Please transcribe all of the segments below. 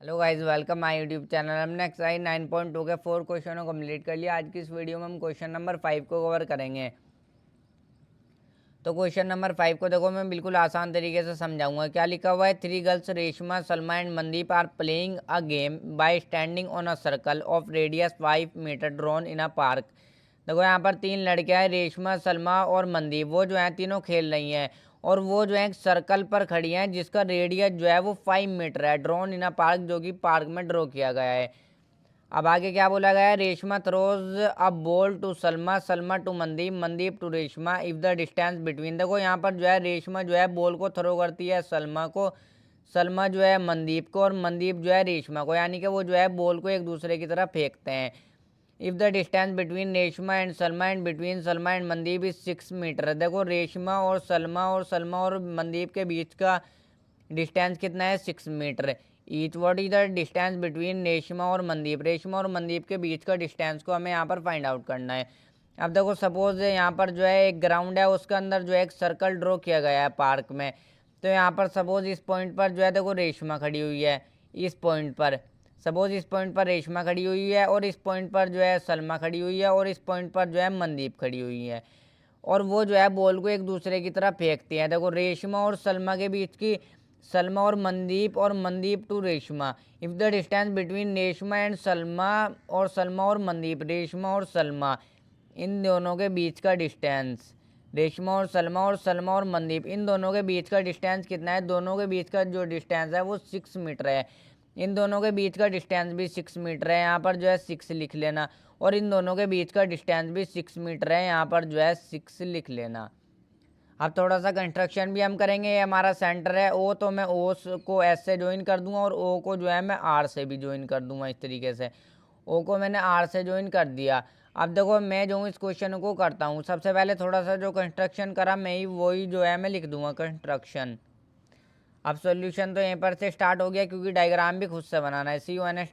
Hello guys, welcome my YouTube channel. हमने exercise 9.2 के 4 क्वेश्चनों को कंप्लीट कर लिया। आज की इस वीडियो में हम क्वेश्चन नंबर 5 को कवर करेंगे। तो क्वेश्चन नंबर 5 को देखो, मैं बिल्कुल आसान तरीके से समझाऊंगा। क्या लिखा हुआ है? 3 girls Reshma, Salma and Mandeep are playing a game by standing on a circle of radius 5 metre drawn in a park. देखो यहाँ पर 3 लड़कियां हैं, रेशमा, सलमा और मनदीप। वो जो है तीनों खेल रही हैं और वो जो है एक सर्कल पर खड़ी हैं जिसका रेडियस जो है वो 5 मीटर है। ड्रॉन इन अ पार्क, जो कि पार्क में ड्रॉ किया गया है। अब आगे क्या बोला गया है? Reshma throws a ball to Salma, Salma to Mandeep, Mandeep to Reshma if the distance between. देखो यहाँ पर जो है रेशमा जो है बॉल को थ्रो करती है सलमा को, सलमा जो है मनदीप को और मनदीप जो है रेशमा को, यानी कि वो जो है बॉल को एक दूसरे की तरफ फेंकते हैं। If the distance between Reshma and Salma and between Salma and Mandeep is 6 metre. देखो रेशमा और सलमा और मनदीप के बीच का डिस्टेंस कितना है? 6 metre. Each what is the distance between Reshma और मनदीप? रेशमा और मनदीप के बीच का डिस्टेंस को हमें यहाँ पर फाइंड आउट करना है। अब देखो सपोज यहाँ पर जो है एक ग्राउंड है, उसके अंदर जो है एक सर्कल ड्रॉ किया गया है पार्क में। तो यहाँ पर सपोज इस पॉइंट पर जो है देखो रेशमा खड़ी हुई है, इस पॉइंट पर सपोज इस पॉइंट पर रेशमा खड़ी हुई है और इस पॉइंट पर जो है सलमा खड़ी हुई है और इस पॉइंट पर जो है मनदीप खड़ी हुई है। और वो जो है बॉल को एक दूसरे की तरफ फेंकती हैं। देखो रेशमा और सलमा के बीच की, सलमा और Mandeep to Reshma. If the distance between Reshma and Salma और मनदीप, रेशमा और सलमा इन दोनों के बीच का डिस्टेंस, रेशमा और सलमा और मनदीप इन दोनों के बीच का डिस्टेंस कितना है? दोनों के बीच का जो डिस्टेंस है वो 6 मीटर है। इन दोनों के बीच का डिस्टेंस भी 6 मीटर है, यहाँ पर जो है 6 लिख लेना। और इन दोनों के बीच का डिस्टेंस भी 6 मीटर है, यहाँ पर जो है 6 लिख लेना। अब थोड़ा सा कंस्ट्रक्शन भी हम करेंगे। ये हमारा सेंटर है ओ, तो मैं ओ को एस से ज्वाइन कर दूंगा और ओ को जो है मैं आर से भी ज्वाइन कर दूंगा। इस तरीके से ओ को मैंने आर से ज्वाइन कर दिया। अब देखो मैं जो हूँ इस क्वेश्चन को करता हूँ। सबसे पहले थोड़ा सा जो कंस्ट्रक्शन करा मैं ही वही जो है मैं लिख दूंगा कंस्ट्रक्शन। अब सॉल्यूशन तो यहीं पर से स्टार्ट हो गया, क्योंकि डायग्राम भी खुद से बनाना है। CONSTRUCTION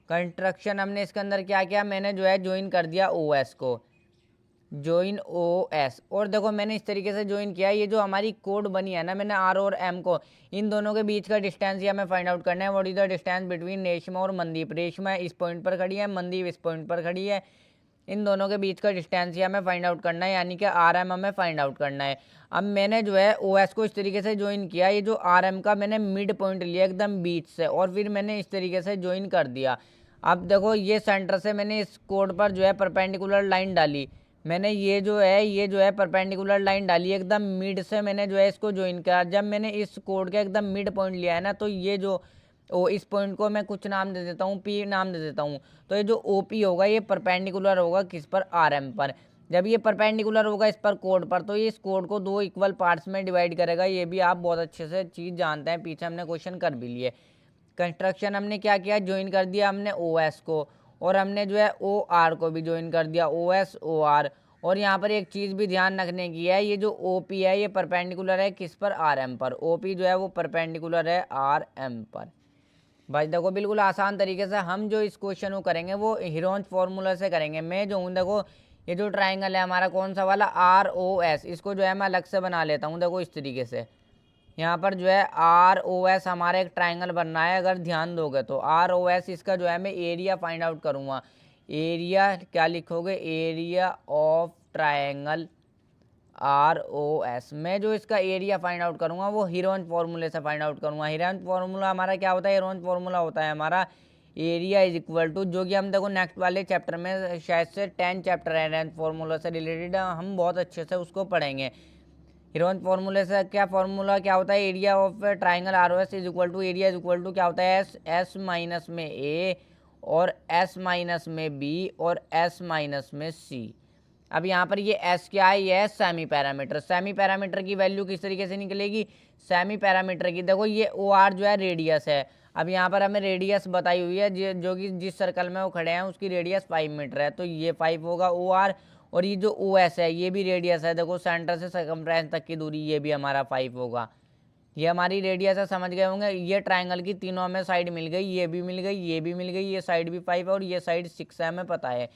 construction. हमने इसके अंदर क्या किया? मैंने जो है ज्वाइन कर दिया ओ एस को, ज्वाइन ओ एस। और देखो मैंने इस तरीके से ज्वाइन किया। ये जो हमारी कोड बनी है ना, मैंने आर और एम को, इन दोनों के बीच का डिस्टेंस ये हमें फाइंड आउट करना है। What is the distance between Reshma और मनदीप? रेशमा इस पॉइंट पर खड़ी है, मनदीप इस पॉइंट पर खड़ी है। इन दोनों के बीच का डिस्टेंस ये हमें फाइंड आउट करना है, यानी कि आर एम हमें फाइंड आउट करना है। अब मैंने जो है ओ एस को इस तरीके से ज्वाइन किया। ये जो आर एम का मैंने मिड पॉइंट लिया एकदम बीच से, और फिर मैंने इस तरीके से ज्वाइन कर दिया। अब देखो ये सेंटर से मैंने इस कोड पर जो है परपेंडिकुलर लाइन डाली। मैंने ये जो है परपेंडिकुलर लाइन डाली एकदम मिड से, मैंने जो है इसको ज्वाइन किया। जब मैंने इस कोड का एकदम मिड पॉइंट लिया है ना, तो ये जो इस पॉइंट को मैं कुछ नाम दे देता हूँ, पी नाम दे देता हूँ। तो ये जो ओ पी होगा ये परपेंडिकुलर होगा किस पर? आर एम पर। जब ये परपेंडिकुलर होगा इस पर कोड पर, तो ये इस कोड को 2 इक्वल पार्ट्स में डिवाइड करेगा। ये भी आप बहुत अच्छे से चीज़ जानते हैं, पीछे हमने क्वेश्चन कर भी लिए। कंस्ट्रक्शन हमने क्या किया? ज्वाइन कर दिया हमने ओ एस को, और हमने जो है ओ आर को भी ज्वाइन कर दिया, ओ एस ओ आर। और यहाँ पर एक चीज़ भी ध्यान रखने की है, ये जो ओ पी है ये परपेंडिकुलर है किस पर? आर एम पर। ओ पी जो है वो परपेंडिकुलर है आर एम पर। भाई देखो बिल्कुल आसान तरीके से हम जो इस क्वेश्चन को करेंगे वो हिरोंज फॉर्मूला से करेंगे। मैं जो हूँ देखो, ये जो ट्राइंगल है हमारा कौन सा वाला? आर ओ एस, इसको जो है मैं अलग से बना लेता हूँ। देखो इस तरीके से यहाँ पर जो है आर ओ एस हमारा एक ट्राइंगल बनना है। अगर ध्यान दोगे तो आर ओ एस, इसका जो है मैं एरिया फाइंड आउट करूँगा। एरिया क्या लिखोगे? Area of triangle R O S. मैं जो इसका एरिया फाइंड आउट करूंगा वो हिरोंज फॉर्मूले से फाइंड आउट करूंगा। हिरोंज फॉर्मूला हमारा क्या होता है? हिरोंज फॉर्मूला होता है हमारा एरिया इज इक्वल टू, जो कि हम देखो नेक्स्ट वाले चैप्टर में, शायद से 10 चैप्टर है हिरोंज फॉर्मूला से रिलेटेड, हम बहुत अच्छे से उसको पढ़ेंगे। हिरोंज फॉर्मूले से क्या फॉर्मूला क्या होता है? Area of triangle R O S is equal to, area is equal to क्या होता है? एस, एस माइनस में ए और एस माइनस में बी और एस माइनस में सी। अब यहाँ पर ये एस क्या है? ये है सेमी पैरामीटर। सेमी पैरामीटर की वैल्यू किस तरीके से निकलेगी? सेमी पैरामीटर की, देखो ये ओ आर जो है रेडियस है। अब यहाँ पर हमें रेडियस बताई हुई है, जो कि जिस सर्कल में वो खड़े हैं उसकी रेडियस 5 मीटर है, तो ये 5 होगा ओ आर। और ये जो ओ एस है ये भी रेडियस है, देखो सेंटर से सर्कमफ्रेंस तक की दूरी, ये भी हमारा 5 होगा। ये हमारी रेडियस है, समझ गए होंगे। ये ट्राइंगल की तीनों हमें साइड मिल गई, ये भी मिल गई, ये भी मिल गई, ये साइड भी 5 है और ये साइड 6 है, हमें पता है।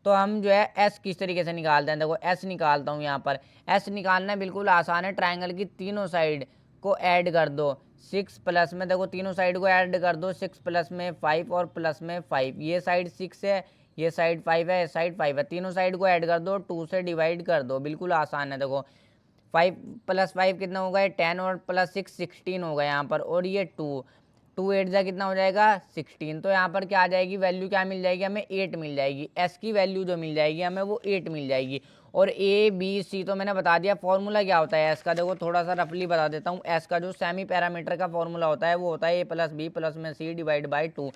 तो हम जो है एस किस तरीके से निकालते हैं? देखो एस निकालता हूँ यहाँ पर। एस निकालना बिल्कुल आसान है। ट्राइंगल की तीनों साइड को ऐड कर दो, 6 प्लस में देखो तीनों साइड को ऐड कर दो, 6 प्लस में 5 और प्लस में 5, ये साइड 6 है, ये साइड 5 है, ये साइड 5 है, तीनों साइड को ऐड कर दो, 2 से डिवाइड कर दो, बिल्कुल आसान है। देखो 5 प्लस 5 कितना होगा, 10 और प्लस 6 16 होगा यहाँ पर, और ये 2 2 8 जा कितना हो जाएगा 16। तो यहाँ पर क्या आ जाएगी वैल्यू, क्या मिल जाएगी हमें 8 मिल जाएगी। एस की वैल्यू जो मिल जाएगी हमें वो 8 मिल जाएगी। और ए बी सी तो मैंने बता दिया फॉर्मूला क्या होता है एस का, देखो थोड़ा सा रफली बता देता हूँ। एस का जो सेमी पैरामीटर का फॉर्मूला होता है वो होता है ए प्लस बी प्लस में c divide by 2।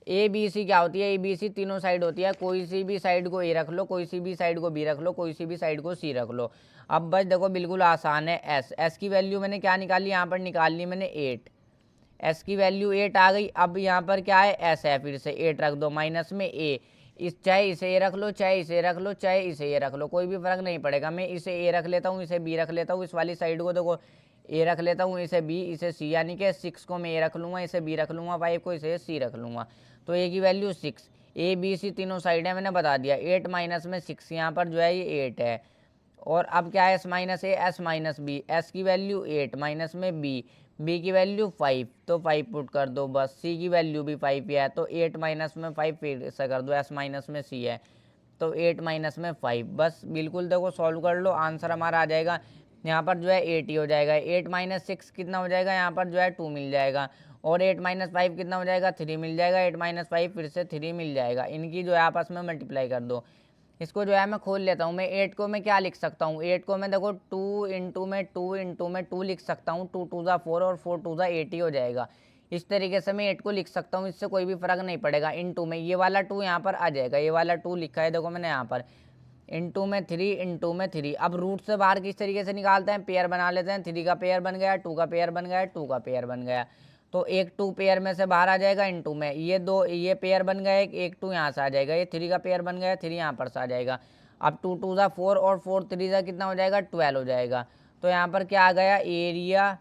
A b c क्या होती है, ए बी सी तीनों साइड होती है, कोई सी भी साइड को ए रख लो, कोई सी भी साइड को बी रख लो, कोई सी भी साइड को सी रख लो। अब बस देखो बिल्कुल आसान है। एस एस की वैल्यू मैंने क्या निकाली, यहाँ पर निकाल ली मैंने 8, एस की वैल्यू 8 आ गई। अब यहाँ पर क्या है एस है, फिर से 8 रख दो, माइनस में ए, इस चाहे इसे ए रख लो, चाहे इसे रख लो, चाहे इसे ए रख लो, कोई भी फर्क नहीं पड़ेगा। मैं इसे ए रख लेता हूँ, इसे बी रख लेता हूँ, इस वाली साइड को देखो ए रख लेता हूँ, इसे बी इसे सी, यानी कि 6 को मैं ए रख लूँगा, इसे बी रख लूँगा, 5 को इसे सी रख लूँगा। तो ए की वैल्यू 6, ए बी सी तीनों साइड है मैंने बता दिया। 8 माइनस में 6, यहाँ पर जो है ये 8 है। और अब क्या है S minus A S minus B, S की वैल्यू 8 माइनस में बी, बी की वैल्यू 5, तो 5 पुट कर दो बस। सी की वैल्यू भी 5 ही है, तो 8 माइनस में 5 फिर से कर दो, एस माइनस में सी है तो 8 माइनस में 5, बस बिल्कुल देखो सॉल्व कर लो, आंसर हमारा आ जाएगा। यहाँ पर जो है 8 ही हो जाएगा। 8 माइनस 6 कितना हो जाएगा, यहाँ पर जो है 2 मिल जाएगा। और 8 माइनस 5 कितना हो जाएगा, 3 मिल जाएगा। 8 माइनस 5 फिर से 3 मिल जाएगा। इनकी जो है आपस में मल्टीप्लाई कर दो। इसको जो है मैं खोल लेता हूँ। मैं 8 को मैं क्या लिख सकता हूँ, 8 को मैं देखो 2 इंटू में 2 इंटू में 2 लिख सकता हूँ। 2 टू ज़ा 4 और 4 टू ज़ा 8 ही हो जाएगा। इस तरीके से मैं 8 को लिख सकता हूँ, इससे कोई भी फर्क नहीं पड़ेगा। इंटू में ये वाला 2 यहाँ पर आ जाएगा, ये वाला 2 लिखा है देखो मैंने यहाँ पर। इंटू में 3 इंटू में 3। अब रूट से बाहर किस तरीके से निकालते हैं, पेयर बना लेते हैं। 3 का पेयर बन गया, 2 का पेयर बन गया, 2 का पेयर बन गया, तो एक 2 पेयर में से बाहर आ जाएगा। इंटू में ये 2 ये पेयर बन गया, एक 2 यहाँ से आ जाएगा। ये 3 का पेयर बन गया, 3 यहाँ पर से आ जाएगा। अब 2 टू ज़ा 4 और 4 3 ज़ा कितना हो जाएगा 12 हो जाएगा। तो यहाँ पर क्या आ गया, एरिया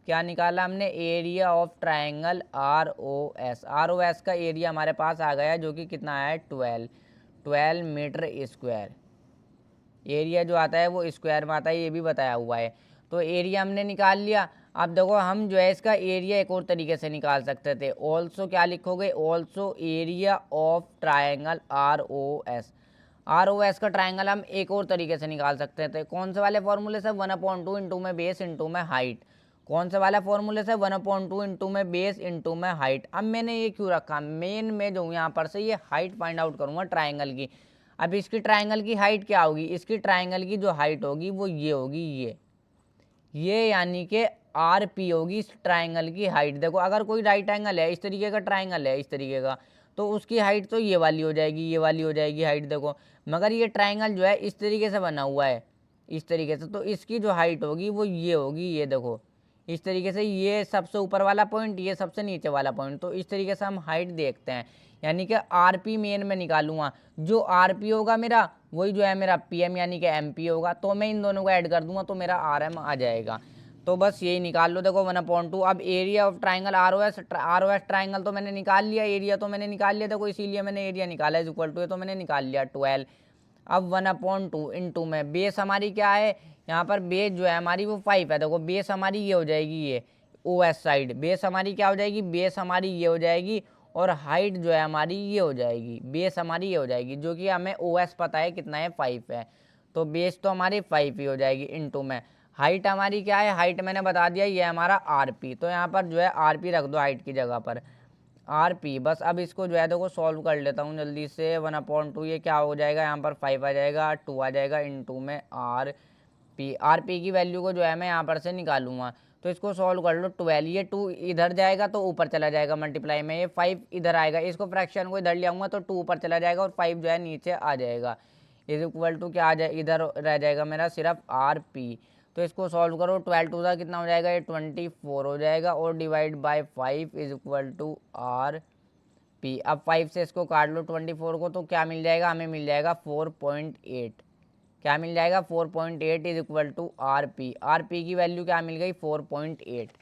क्या निकाला हमने, area of triangle R O S का एरिया हमारे पास आ गया, जो कि कितना है 12 मीटर स्क्वायर। एरिया जो आता है वो स्क्वायर में आता है, ये भी बताया हुआ है। तो एरिया हमने निकाल लिया। अब देखो हम जो है इसका एरिया एक और तरीके से निकाल सकते थे। ऑल्सो क्या लिखोगे, also area of triangle R O S का ट्राइंगल हम एक और तरीके से निकाल सकते थे। कौन से वाले फॉर्मूले से, 1/2 इंटू में बेस इंटू में हाइट। कौन से वाला फॉर्मूले से, 1/2 इंटू में बेस इंटू में हाइट। अब मैंने ये क्यों रखा, मेन में जो यहाँ पर से ये हाइट फाइंड आउट करूँगा ट्राइंगल की। अब इसकी ट्राइंगल की हाइट क्या होगी, इसकी ट्राइंगल की जो हाइट होगी वो ये होगी, ये यानी कि आर पी होगी इस ट्राइंगल की हाइट। देखो अगर कोई राइट एंगल है, इस तरीके का ट्राइंगल है इस तरीके का, तो उसकी हाइट तो ये वाली हो जाएगी, ये वाली हो जाएगी हाइट देखो। मगर ये ट्राइंगल जो है इस तरीके से बना हुआ है, इस तरीके से, तो इसकी जो हाइट होगी वो ये होगी, ये देखो इस तरीके से। ये सबसे ऊपर वाला पॉइंट, ये सबसे नीचे वाला पॉइंट, तो इस तरीके से हम हाइट देखते हैं। यानी कि आर पी मेन में निकालूंगा, जो आर पी होगा मेरा वही जो है मेरा पी एम यानी कि एम पी होगा। तो मैं इन दोनों को ऐड कर दूंगा तो मेरा आर एम आ जाएगा। तो बस यही निकाल लो देखो 1/2। अब area of triangle R O S triangle तो मैंने निकाल लिया, एरिया तो मैंने निकाल लिया देखो, इसीलिए मैंने एरिया निकाला इज इक्वल टू, ये तो मैंने निकाल लिया 12। अब 1/2 इंटू में बेस हमारी क्या है, यहाँ पर बेस जो है हमारी वो 5 है। देखो बेस हमारी ये हो जाएगी, ये ओ एस साइड बेस हमारी क्या हो जाएगी, बेस हमारी ये हो जाएगी, और हाइट जो है हमारी ये हो जाएगी, बेस हमारी ये हो जाएगी, जो कि हमें ओ एस पता है कितना है 5 है। तो बेस तो हमारी 5 ही हो जाएगी। इंटू में हाइट हमारी क्या है, हाइट मैंने बता दिया ये हमारा आर पी। तो यहाँ पर जो है आर पी रख दो हाइट की जगह पर, आर पी। बस अब इसको जो है देखो सॉल्व कर लेता हूँ जल्दी से। 1/2 ये क्या हो जाएगा, यहाँ पर 5 आ जाएगा, 2 आ जाएगा, इंटू में आर पी की वैल्यू को जो है मैं यहाँ पर से निकालूंगा। तो इसको सॉल्व कर लो। 12 ये 2 इधर जाएगा तो ऊपर चला जाएगा मल्टीप्लाई में, ये 5 इधर आएगा, इसको फ्रैक्शन को इधर ले आऊँगा तो 2 ऊपर चला जाएगा और 5 जो है नीचे आ जाएगा। इज इक्वल टू क्या आ जाए, इधर रह जाएगा मेरा सिर्फ आर पी। तो इसको सॉल्व करो, 12 टू का कितना हो जाएगा, ये 24 हो जाएगा, और divide by 5 is equal to R P. अब 5 से इसको काट लो 24 को, तो क्या मिल जाएगा हमें, मिल जाएगा 4.8। क्या मिल जाएगा 4.8 is equal to R P. R P की वैल्यू क्या मिल गई 4.8।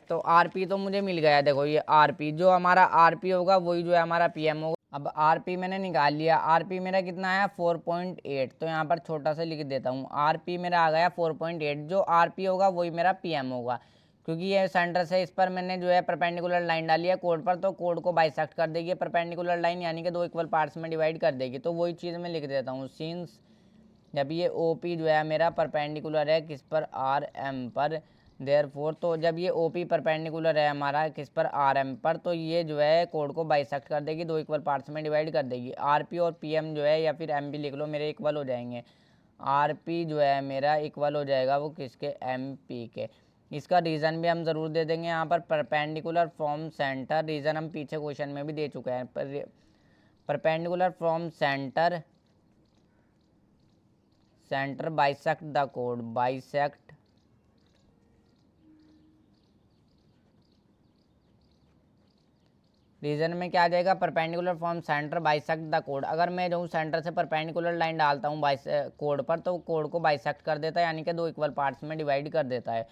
तो आर पी तो मुझे मिल गया, देखो ये आर पी, जो हमारा आर पी होगा वही जो है हमारा पी एम होगा। अब आर पी मैंने निकाल लिया, आर पी मेरा कितना है 4.8। तो यहाँ पर छोटा सा लिख देता हूँ, आर पी मेरा आ गया 4.8, जो आर पी होगा वही मेरा पी एम होगा, क्योंकि ये सेंटर से इस पर मैंने जो है परपेंडिकुलर लाइन डाली है कोड पर, तो कोड को बाइसेक्ट कर देगी परपेंडिकुलर लाइन, यानी कि 2 इक्वल पार्ट्स में डिवाइड कर देगी। तो वही चीज़ मैं लिख देता हूँ, सिंस जब ये ओ पी जो है मेरा परपेंडिकुलर है किस पर, आर एम पर, देयरफॉर तो जब ये ओ पी परपेंडिकुलर है हमारा किस पर, आर एम पर, तो ये जो है कोड को बाइसेक्ट कर देगी, 2 इक्वल पार्ट्स में डिवाइड कर देगी। आर पी और पी एम जो है या फिर एम पी लिख लो, मेरे इक्वल हो जाएंगे। आर पी जो है मेरा इक्वल हो जाएगा वो किसके, एम पी के। इसका रीज़न भी हम ज़रूर दे देंगे यहाँ पर, परपेंडिकुलर फ्रॉम सेंटर, रीज़न हम पीछे क्वेश्चन में भी दे चुके हैं। Perpendicular from centre, centre bisect the कोड, बाइसेक्ट रीजन में क्या आ जाएगा, perpendicular from centre bisect the कोड। अगर मैं जो सेंटर से परपेंडिकुलर लाइन डालता हूँ कोड पर, तो कोड को बाइसेक्ट कर देता है, यानी कि 2 इक्वल पार्ट्स में डिवाइड कर देता है।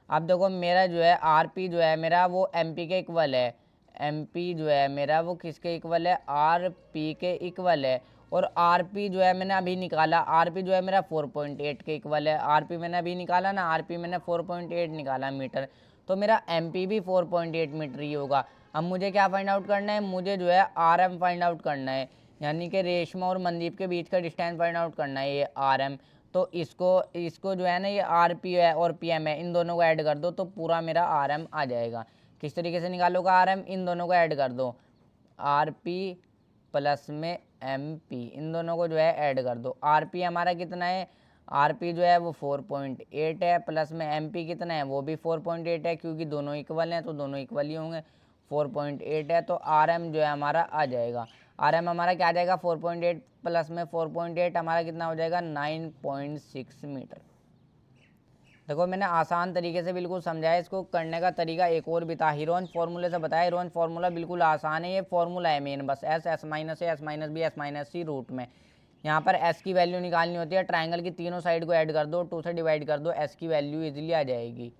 अब देखो मेरा जो है आर पी जो है मेरा वो एम पी के इक्वल है, एम पी जो है मेरा वो किसके इक्वल है, आर पी के इक्वल है। और आर पी जो है मैंने अभी निकाला, आर पी जो है मेरा 4.8 के इक्वल है। आर पी मैंने अभी निकाला ना, आर पी मैंने 4.8 निकाला मीटर, तो मेरा एम पी भी 4.8 मीटर ही होगा। अब मुझे क्या फाइंड आउट करना है, मुझे जो है आर एम फाइंड आउट करना है, यानी कि रेशमा और मनदीप के बीच का डिस्टेंस फाइंड आउट करना है, ये आर एम। तो इसको जो है ना, ये आर पी है और पी एम है, इन दोनों को ऐड कर दो तो पूरा मेरा आर एम आ जाएगा। किस तरीके से निकालोगे आर एम, इन दोनों को ऐड कर दो, आर पी प्लस में एम पी, इन दोनों को जो है ऐड कर दो। आर पी हमारा कितना है, आर पी जो है वो 4.8 है, प्लस में एम पी कितना है, वो भी 4.8 है, क्योंकि दोनों इक्वल हैं तो दोनों इक्वल ही होंगे। 4.8 है तो आर एम जो है हमारा आ जाएगा, आर एम हमारा क्या आ जाएगा, 4.8 प्लस में 4.8 हमारा कितना हो जाएगा, 9.6 मीटर। देखो मैंने आसान तरीके से बिल्कुल समझाया, इसको करने का तरीका एक और भी था, हीरोन फार्मूले से बताया। हीरोन फार्मूला बिल्कुल आसान है, ये फार्मूला है मेन, बस एस, एस माइनस ए, S minus B, s minus c root में। यहाँ पर एस की वैल्यू निकालनी होती है, ट्राइंगल की तीनों साइड को ऐड कर दो, 2 से डिवाइड कर दो, एस की वैल्यू इजीली आ जाएगी।